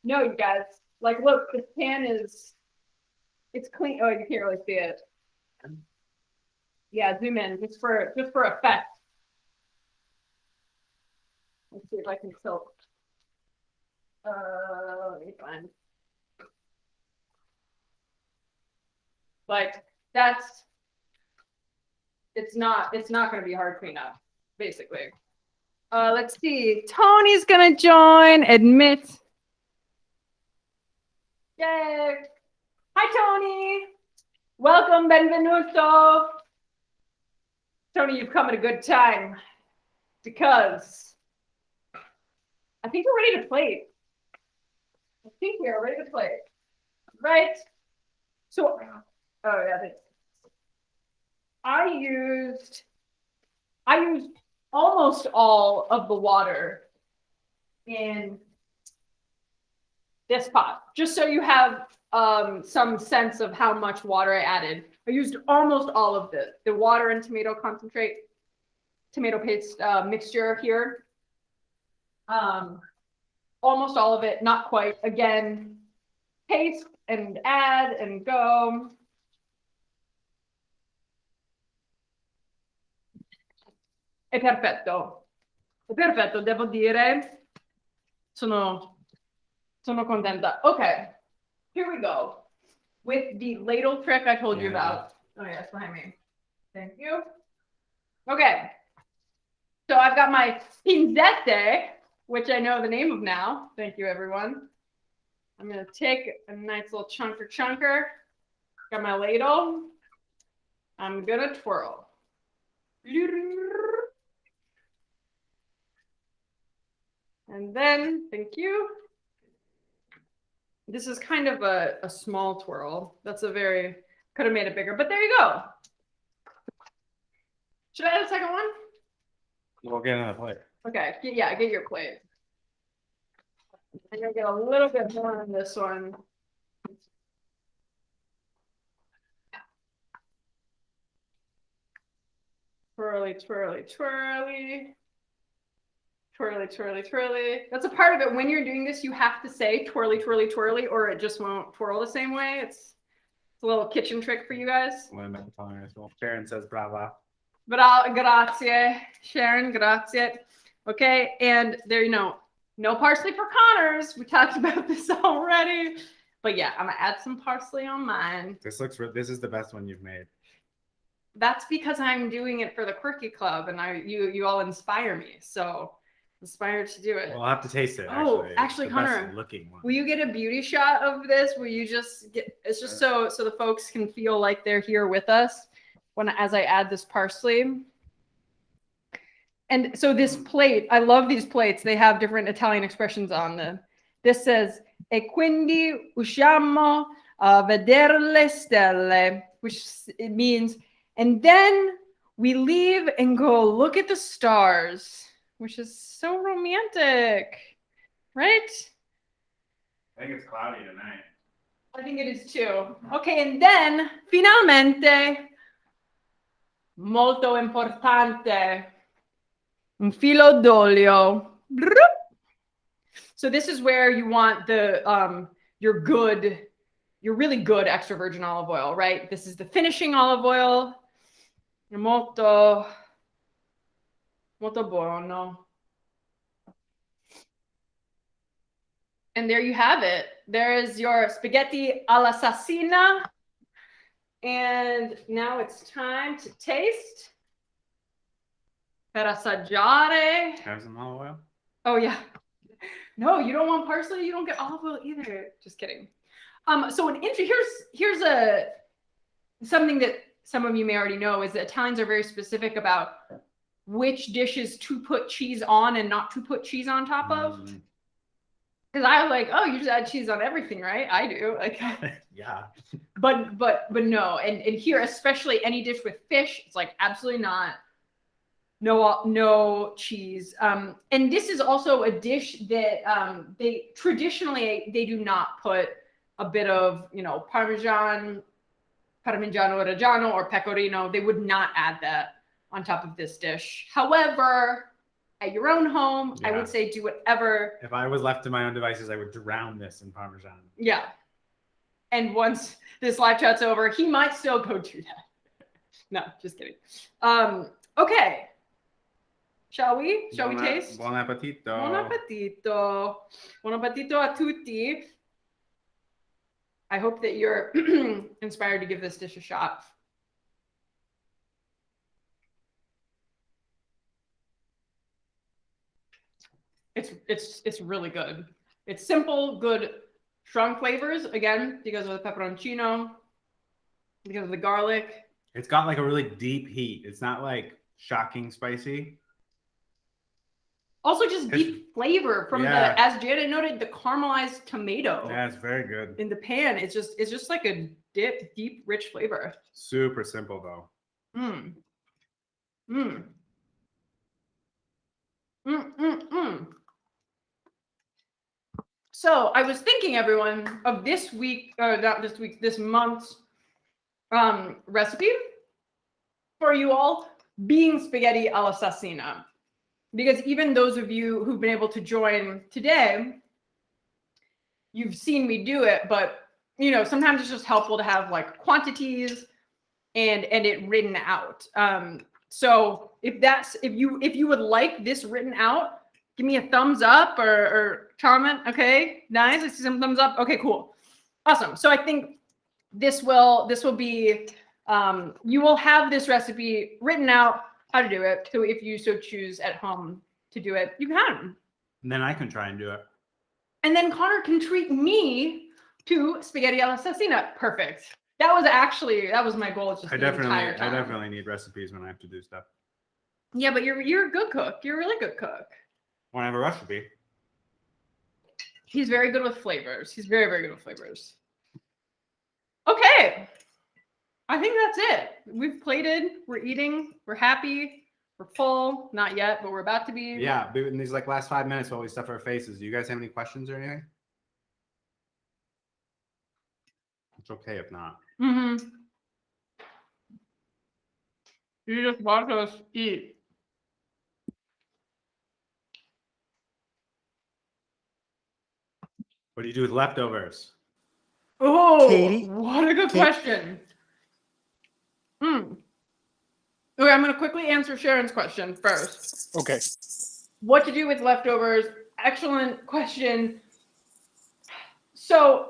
No, you guys, like, look, this pan it's clean. Oh, you can't really see it. Yeah, zoom in just for effect. Let's see if I can tilt. Let me find. Like it's not going to be a hard cleanup, basically. Let's see. Tony's going to join. Admit. Yay. Hi, Tony. Welcome, benvenuto. Tony, you've come at a good time because I think we're ready to play. I think we are ready to play. Right? So, oh yeah, I used almost all of the water in this pot, just so you have some sense of how much water I added. I used almost all of the water and tomato concentrate, tomato paste mixture here. Almost all of it, not quite. Again, taste and add and go. È perfetto. È perfetto, devo dire. Sono contenta. Okay, here we go. With the ladle trick I told you about. Oh yeah, it's behind me. Thank you. Okay. So I've got my pinzette, which I know the name of now. Thank you, everyone. I'm gonna take a nice little chunker. Got my ladle. I'm gonna twirl. And then, thank you. This is kind of a small twirl. That's a very, could have made it bigger, but there you go. Should I add a second one? We'll get another plate. Okay, yeah, get your plate. I'm gonna get a little bit more on this one. Twirly, twirly, twirly. Twirly, twirly, twirly. That's a part of it. When you're doing this, you have to say twirly, twirly, twirly, or it just won't twirl the same way. It's a little kitchen trick for you guys. Sharon says brava. Grazie, Sharon, grazie. Okay, and there you know, no parsley for Connors. We talked about this already. But yeah, I'm gonna add some parsley on mine. This is the best one you've made. That's because I'm doing it for the Quirky Club, and you all inspire me. So inspired to do it. Well, I'll have to taste it. Actually, Connor, looking one. will you get a beauty shot of this? Will you just get? It's just so the folks can feel like they're here with us as I add this parsley. And so this plate, I love these plates. They have different Italian expressions on them. This says "E quindi usciamo a vedere le stelle," which it means, and then we leave and go look at the stars. Which is so romantic, right? I think it's cloudy tonight. I think it is too. Okay, and then finalmente, molto importante, un filo d'olio. So this is where you want the your really good extra virgin olive oil, right? This is the finishing olive oil. Molto buono. And there you have it. There is your spaghetti alla sassina. And now it's time to taste. Per assaggiare. Have some olive oil? Oh yeah. No, you don't want parsley. You don't get olive oil either. Just kidding. So here's something that some of you may already know is that Italians are very specific about which dishes to put cheese on and not to put cheese on top of. Because I was like, oh, you just add cheese on everything, right? I do. Like, yeah. But no, and here, especially any dish with fish, it's like absolutely not. No cheese. And this is also a dish that they traditionally do not put a bit of, Parmigiano Reggiano or Pecorino. They would not add that on top of this dish. However, at your own home, I would say do whatever. If I was left to my own devices, I would drown this in Parmesan. Yeah. And once this live chat's over, he might still go do that. No, just kidding. Okay. Shall we taste? Buon appetito. Buon appetito. Buon appetito a tutti. I hope that you're inspired to give this dish a shot. It's really good. It's simple, good, strong flavors. Again, because of the pepperoncino, because of the garlic. It's got like a really deep heat. It's not like shocking spicy. Also, just deep flavor from Yeah. the, as Janet noted, the caramelized tomato Yeah, it's very good. in the pan. It's just like a deep, rich flavor. Super simple though. Mm. Mm. Mm, mm, mm. So I was thinking, everyone, of this week, or not this week, this month's recipe for you all being spaghetti alla assassina. Because even those of you who've been able to join today, you've seen me do it, but you know, sometimes it's just helpful to have like quantities and it written out. So if you would like this written out, give me a thumbs up or comment. Okay, nice. I see some thumbs up. Okay, cool, awesome. So I think this will be you will have this recipe written out how to do it. So if you so choose at home to do it, you can. And then I can try and do it. And then Connor can treat me to spaghetti alla assassina. Perfect. That was my goal. Just I the entire time. definitely need recipes when I have to do stuff. Yeah, but you're a good cook. You're a really good cook. When I have a recipe. He's very good with flavors. He's very, very good with flavors. Okay. I think that's it. We've plated. We're eating. We're happy. We're full. Not yet, but we're about to be. Yeah, but in these like last 5 minutes while we stuff our faces, do you guys have any questions or anything? It's okay if not. Mm-hmm. You just watch us eat. What do you do with leftovers? Oh, Katie? what a good question. Okay, I'm going to quickly answer Sharon's question first. Okay. What to do with leftovers? Excellent question. So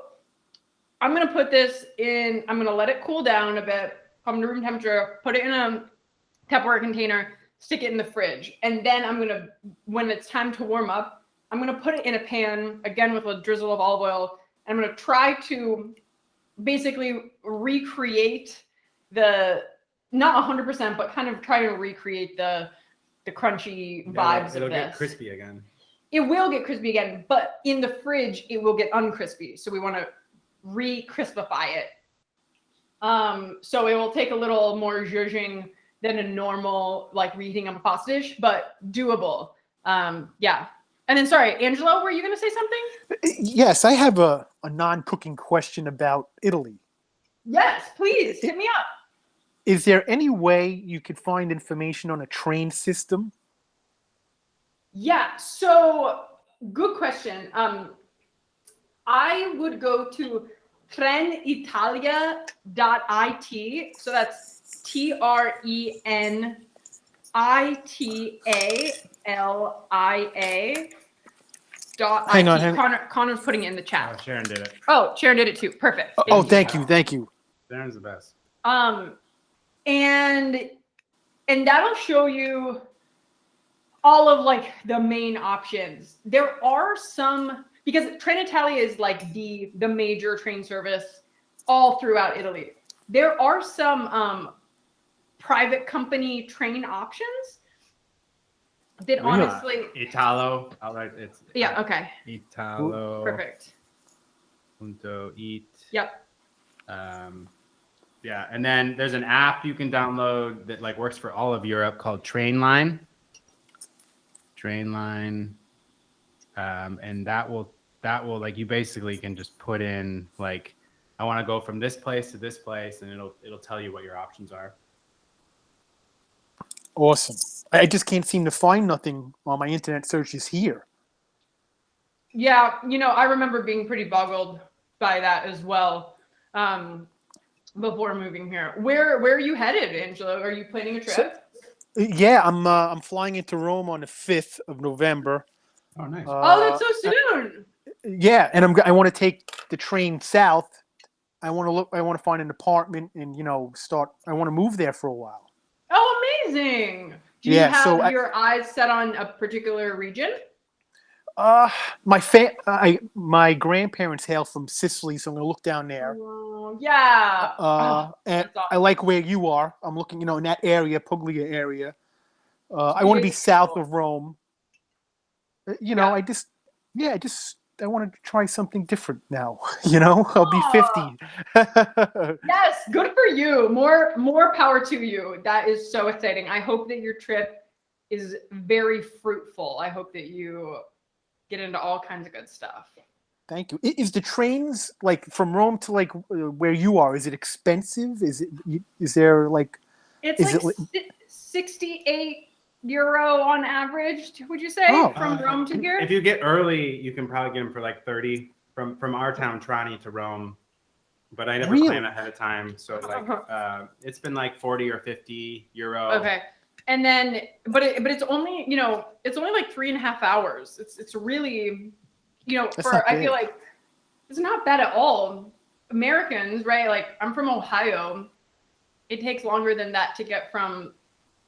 I'm going to put this in, I'm going to let it cool down a bit, come to room temperature, put it in a Tupperware container, stick it in the fridge. And then I'm going to, when it's time to warm up, I'm going to put it in a pan, again, with a drizzle of olive oil. And I'm going to try to basically recreate the, not 100%, but kind of try to recreate the crunchy vibes It'll of this. get crispy again. It will get crispy again, but in the fridge, it will get uncrispy. So we want to re-crispify it. So it will take a little more zhuzhing than a normal, like reheating of a pasta dish, but doable. Yeah. And then, sorry, Angelo, were you going to say something? Yes, I have a non-cooking question about Italy. Yes, please, hit me up. Is there any way you could find information on a train system? Yeah, so good question. I would go to trenitalia.it. So that's TRENITALIA. Hang on. Connor's putting it in the chat. Oh, Sharon did it. Oh, Sharon did it too. Perfect. Oh, thank you. Sharon's the best. And that'll show you all of like the main options. There are some, because Trenitalia is like the major train service all throughout Italy. There are some private company train options that honestly. Italo. It's Yeah. Okay. Italo. Perfect. Punto eat. Yep. Yeah, and then there's an app you can download that like works for all of Europe called Trainline. And that will like you basically can just put in like I want to go from this place to this place, and it'll tell you what your options are. Awesome. I just can't seem to find nothing on my internet searches here. Yeah, I remember being pretty boggled by that as well. Before moving here, where are you headed, Angelo? Are you planning a trip? Yeah, I'm flying into Rome on the 5th of November. Oh, nice. Oh, that's so soon. Yeah, and I want to take the train south. I want to find an apartment and I want to move there for a while. Oh, amazing. Do you have your eyes set on a particular region? My grandparents hail from Sicily, so I'm gonna look down there. Yeah. And awesome. I like where you are. I'm looking, in that area, Puglia area. I want to be south Beautiful. of Rome. You know, Yeah. I want to try something different now. You know, I'll be 50. Yes, good for you. More power to you. That is so exciting. I hope that your trip is very fruitful. I hope that you get into all kinds of good stuff. Thank you. Is the trains like from Rome to like where you are? Is it expensive? Is there like? It's Is like it 68 euro on average, would you say, Oh. from Rome to here? If you get early, you can probably get them for like 30 from our town, Trani, to Rome. But I never Really? plan ahead of time, so like it's been like 40 or 50 euro. Okay. And then, but it's only, you know, it's only like 3.5 hours. It's really, you know, That's not I bad. feel like it's not bad at all. Americans, right? Like I'm from Ohio. It takes longer than that to get from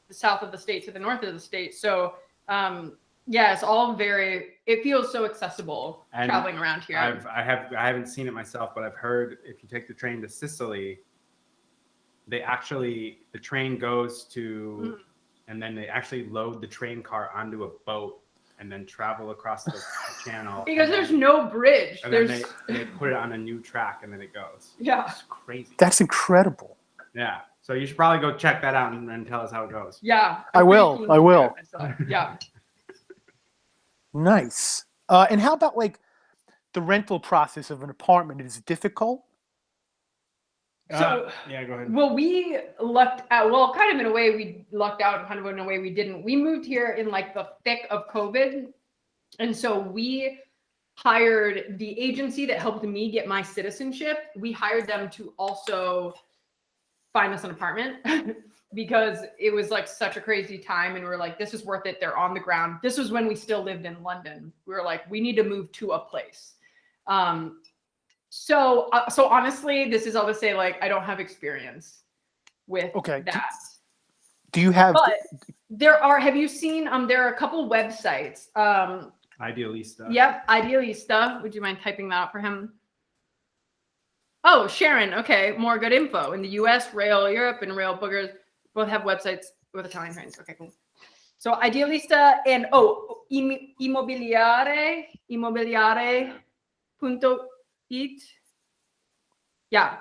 the south of the state to the north of the state. So, yeah, it's all it feels so accessible And traveling around here. I haven't seen it myself, but I've heard if you take the train to Sicily, the train goes to, and then they actually load the train car onto a boat and then travel across the channel. Because and there's then, no bridge. and then There's they put it on a new track and then it goes. yeah. It's crazy. That's incredible. Yeah. So you should probably go check that out and tell us how it goes. Yeah. I I'm pretty will, keen to I do will. it myself. Yeah. Nice. And how about like the rental process of an apartment? Is it difficult? So yeah, go ahead. well, we lucked out. Well, kind of in a way we lucked out, kind of in a way we didn't. We moved here in like the thick of COVID. And so we hired the agency that helped me get my citizenship. We hired them to also find us an apartment because it was like such a crazy time. And we were like, this is worth it. They're on the ground. This was when we still lived in London. We were like, we need to move to a place. So honestly, this is all to say, like, I don't have experience with that. Do you have? But have you seen, there are a couple websites. Idealista. Yep, Idealista. Would you mind typing that out for him? Oh, Sharon. Okay, more good info. In the US, Rail Europe and Rail Boogers both have websites with Italian trains. Okay, cool. So Idealista and immobiliare.it. Yeah.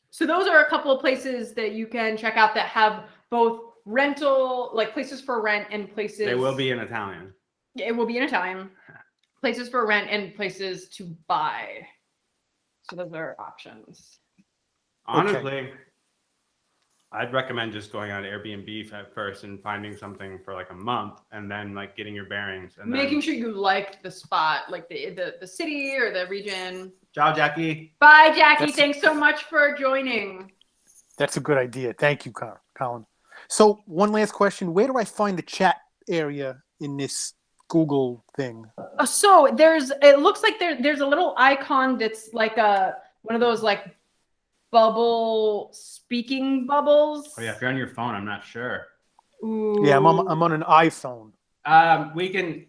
So those are a couple of places that you can check out that have both rental, like places for rent and places. They will be in Italian. It will be in Italian. Places for rent and places to buy. So those are options. Honestly, I'd recommend just going on Airbnb at first and finding something for like a month and then like getting your bearings and making sure you like the spot, like the city or the region. Ciao, Jackie. Bye, Jackie. Thanks so much for joining. That's a good idea. Thank you, Colin. So one last question. Where do I find the chat area in this Google thing? So it looks like there's a little icon that's like one of those like speaking bubbles. Oh yeah, if you're on your phone, I'm not sure. Ooh. Yeah, I'm on an iPhone. We can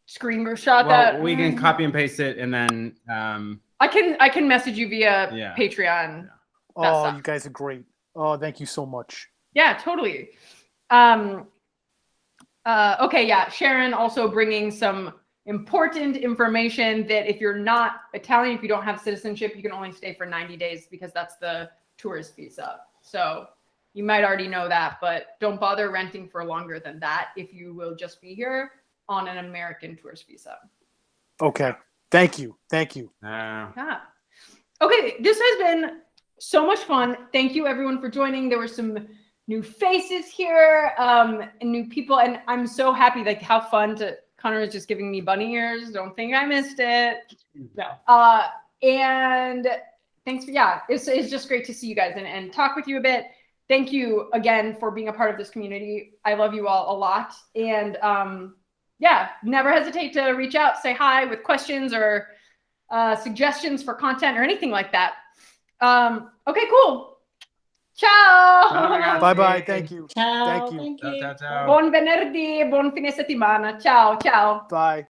screenshot that. We can copy and paste it, and then I can message you via Patreon. Oh, you guys are great. Oh, thank you so much. Yeah, totally. Okay, yeah. Sharon also bringing some important information that if you're not Italian, if you don't have citizenship, you can only stay for 90 days because that's the tourist visa. So you might already know that, but don't bother renting for longer than that if you will just be here on an American tourist visa. Okay. Thank you. Yeah. Okay, this has been so much fun. Thank you everyone for joining. There were some new faces here, and new people, and I'm so happy, like how fun Connor is just giving me bunny ears. Don't think I missed it. No. And thanks for, it's just great to see you guys and talk with you a bit. Thank you again for being a part of this community. I love you all a lot. And never hesitate to reach out, say hi with questions or suggestions for content or anything like that. Okay, cool. Ciao. Bye. Thank you. Ciao. Thank you. Thank you. Ciao. Buon venerdì, buon fine settimana. Ciao. Bye.